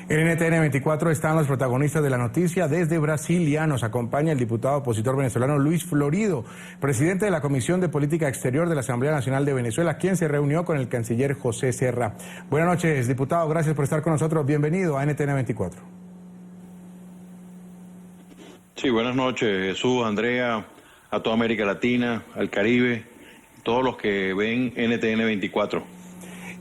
En NTN 24 están los protagonistas de la noticia. Desde Brasilia nos acompaña el diputado opositor venezolano Luis Florido, presidente de la Comisión de Política Exterior de la Asamblea Nacional de Venezuela, quien se reunió con el canciller José Serra. Buenas noches, diputado, gracias por estar con nosotros. Bienvenido a NTN 24. Sí, buenas noches, Jesús, Andrea, a toda América Latina, al Caribe, todos los que ven NTN 24.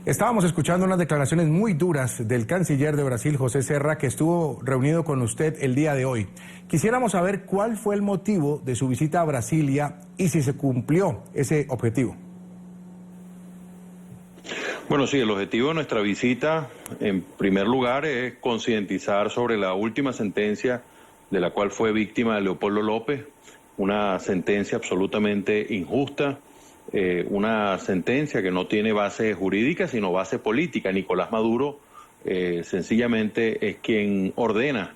Estábamos escuchando unas declaraciones muy duras del canciller de Brasil, José Serra, que estuvo reunido con usted el día de hoy. Quisiéramos saber cuál fue el motivo de su visita a Brasilia y si se cumplió ese objetivo. Bueno, sí, el objetivo de nuestra visita, en primer lugar, es concientizar sobre la última sentencia de la cual fue víctima Leopoldo López, una sentencia absolutamente injusta, una sentencia que no tiene base jurídica, sino base política. Nicolás Maduro sencillamente es quien ordena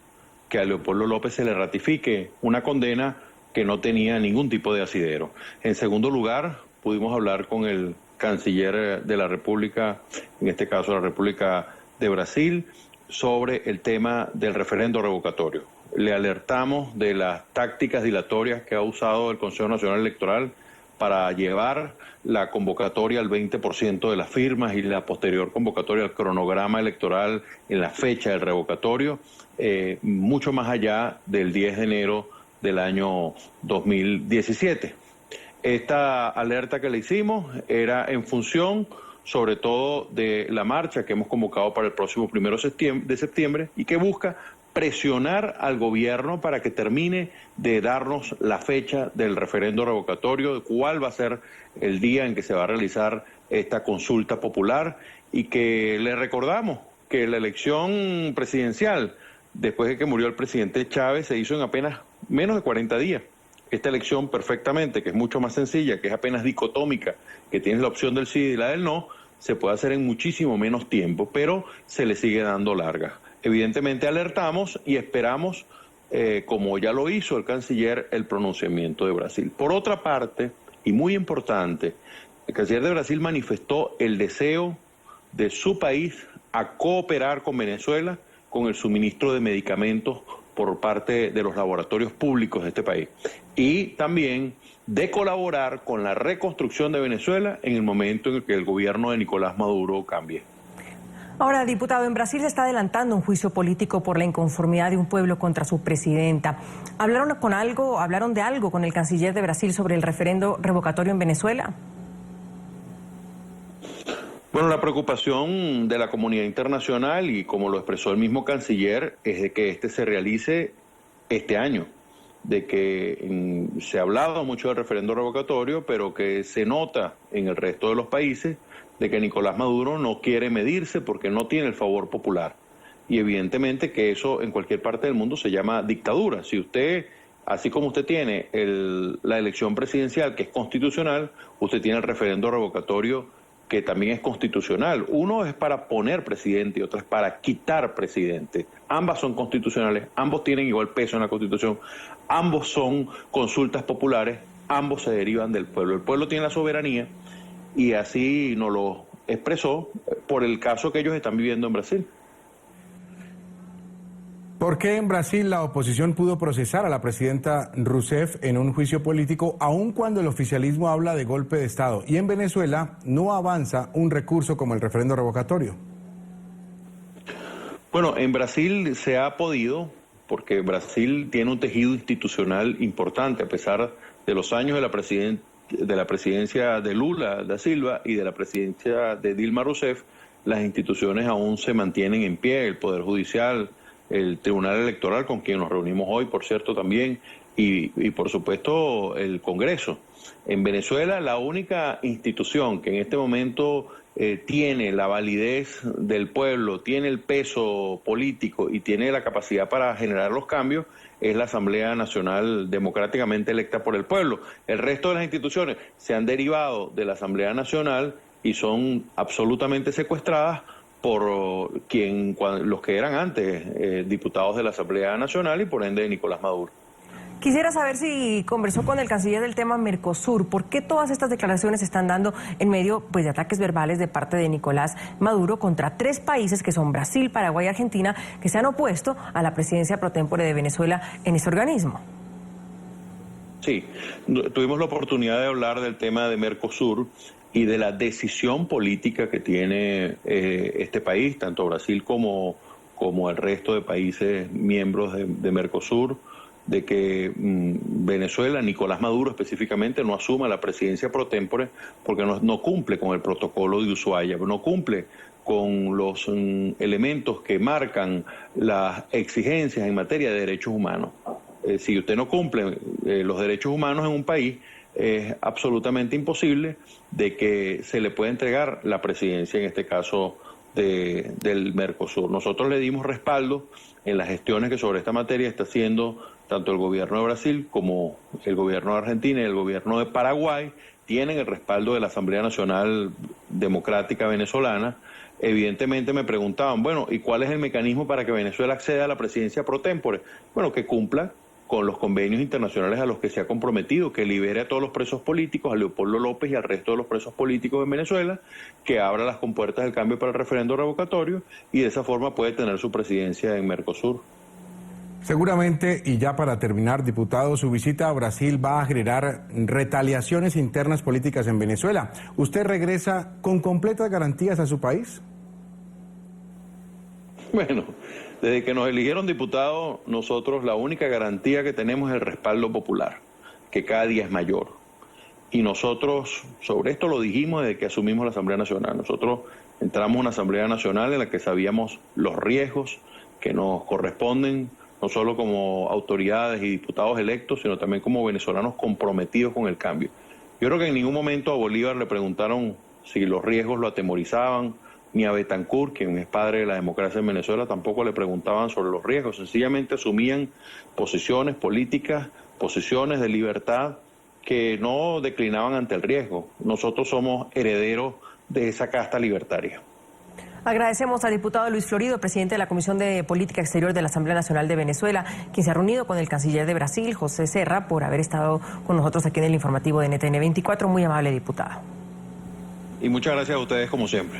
que a Leopoldo López se le ratifique una condena que no tenía ningún tipo de asidero. En segundo lugar, pudimos hablar con el canciller de la República, en este caso la República de Brasil, sobre el tema del referendo revocatorio. Le alertamos de las tácticas dilatorias que ha usado el Consejo Nacional Electoral para llevar la convocatoria al 20% de las firmas y la posterior convocatoria al cronograma electoral en la fecha del revocatorio, mucho más allá del 10 de enero del año 2017. Esta alerta que le hicimos era en función, sobre todo, de la marcha que hemos convocado para el próximo 1 de septiembre y que busca presionar al gobierno para que termine de darnos la fecha del referendo revocatorio, de cuál va a ser el día en que se va a realizar esta consulta popular, y que le recordamos que la elección presidencial, después de que murió el presidente Chávez, se hizo en apenas menos de 40 días. Esta elección perfectamente, que es mucho más sencilla, que es apenas dicotómica, que tiene la opción del sí y la del no, se puede hacer en muchísimo menos tiempo, pero se le sigue dando larga. Evidentemente alertamos y esperamos, como ya lo hizo el canciller, el pronunciamiento de Brasil. Por otra parte, y muy importante, el canciller de Brasil manifestó el deseo de su país a cooperar con Venezuela con el suministro de medicamentos por parte de los laboratorios públicos de este país, y también de colaborar con la reconstrucción de Venezuela en el momento en el que el gobierno de Nicolás Maduro cambie. Ahora, diputado, en Brasil se está adelantando un juicio político por la inconformidad de un pueblo contra su presidenta. ¿Hablaron de algo con el canciller de Brasil sobre el referendo revocatorio en Venezuela? Bueno, la preocupación de la comunidad internacional, y como lo expresó el mismo canciller, es de que este se realice este año, de que se ha hablado mucho del referendo revocatorio, pero que se nota en el resto de los países de que Nicolás Maduro no quiere medirse porque no tiene el favor popular. Y evidentemente que eso en cualquier parte del mundo se llama dictadura. Si usted, así como usted tiene la elección presidencial, que es constitucional, usted tiene el referendo revocatorio, que también es constitucional. Uno es para poner presidente y otro es para quitar presidente. Ambas son constitucionales, ambos tienen igual peso en la Constitución, ambos son consultas populares, ambos se derivan del pueblo. El pueblo tiene la soberanía, y así nos lo expresó por el caso que ellos están viviendo en Brasil. ¿Por qué en Brasil la oposición pudo procesar a la presidenta Rousseff en un juicio político, aun cuando el oficialismo habla de golpe de Estado, y en Venezuela no avanza un recurso como el referendo revocatorio? Bueno, en Brasil se ha podido, porque Brasil tiene un tejido institucional importante, a pesar de los años de la presidencia de Lula da Silva y de la presidencia de Dilma Rousseff. Las instituciones aún se mantienen en pie, el Poder Judicial, el Tribunal Electoral, con quien nos reunimos hoy, por cierto, también, y por supuesto el Congreso. En Venezuela, la única institución que en este momento tiene la validez del pueblo, tiene el peso político y tiene la capacidad para generar los cambios, es la Asamblea Nacional democráticamente electa por el pueblo. El resto de las instituciones se han derivado de la Asamblea Nacional y son absolutamente secuestradas por los que eran antes diputados de la Asamblea Nacional y por ende de Nicolás Maduro. Quisiera saber si conversó con el canciller del tema Mercosur. ¿Por qué todas estas declaraciones se están dando en medio de ataques verbales de parte de Nicolás Maduro contra 3 países que son Brasil, Paraguay y Argentina, que se han opuesto a la presidencia pro tempore de Venezuela en este organismo? Sí, tuvimos la oportunidad de hablar del tema de Mercosur y de la decisión política que tiene este país, tanto Brasil como el resto de países miembros de Mercosur, de que Venezuela, Nicolás Maduro específicamente, no asuma la presidencia pro tempore porque no cumple con el protocolo de Ushuaia, no cumple con los elementos que marcan las exigencias en materia de derechos humanos. Si usted no cumple los derechos humanos en un país, es absolutamente imposible de que se le pueda entregar la presidencia, en este caso del Mercosur. Nosotros le dimos respaldo en las gestiones que sobre esta materia está haciendo tanto el gobierno de Brasil como el gobierno de Argentina y el gobierno de Paraguay. Tienen el respaldo de la Asamblea Nacional Democrática Venezolana. Evidentemente me preguntaban, bueno, ¿y cuál es el mecanismo para que Venezuela acceda a la presidencia pro tempore? Bueno, que cumpla con los convenios internacionales a los que se ha comprometido, que libere a todos los presos políticos, a Leopoldo López y al resto de los presos políticos en Venezuela, que abra las compuertas del cambio para el referendo revocatorio y de esa forma puede tener su presidencia en Mercosur. Seguramente, y ya para terminar, diputado, su visita a Brasil va a generar retaliaciones internas políticas en Venezuela. ¿Usted regresa con completas garantías a su país? Bueno, desde que nos eligieron diputados, nosotros la única garantía que tenemos es el respaldo popular, que cada día es mayor. Y nosotros, sobre esto lo dijimos desde que asumimos la Asamblea Nacional. Nosotros entramos a una Asamblea Nacional en la que sabíamos los riesgos que nos corresponden, no solo como autoridades y diputados electos, sino también como venezolanos comprometidos con el cambio. Yo creo que en ningún momento a Bolívar le preguntaron si los riesgos lo atemorizaban, ni a Betancourt, quien es padre de la democracia en Venezuela, tampoco le preguntaban sobre los riesgos. Sencillamente asumían posiciones políticas, posiciones de libertad que no declinaban ante el riesgo. Nosotros somos herederos de esa casta libertaria. Agradecemos al diputado Luis Florido, presidente de la Comisión de Política Exterior de la Asamblea Nacional de Venezuela, quien se ha reunido con el canciller de Brasil, José Serra, por haber estado con nosotros aquí en el informativo de NTN 24. Muy amable, diputado. Y muchas gracias a ustedes como siempre.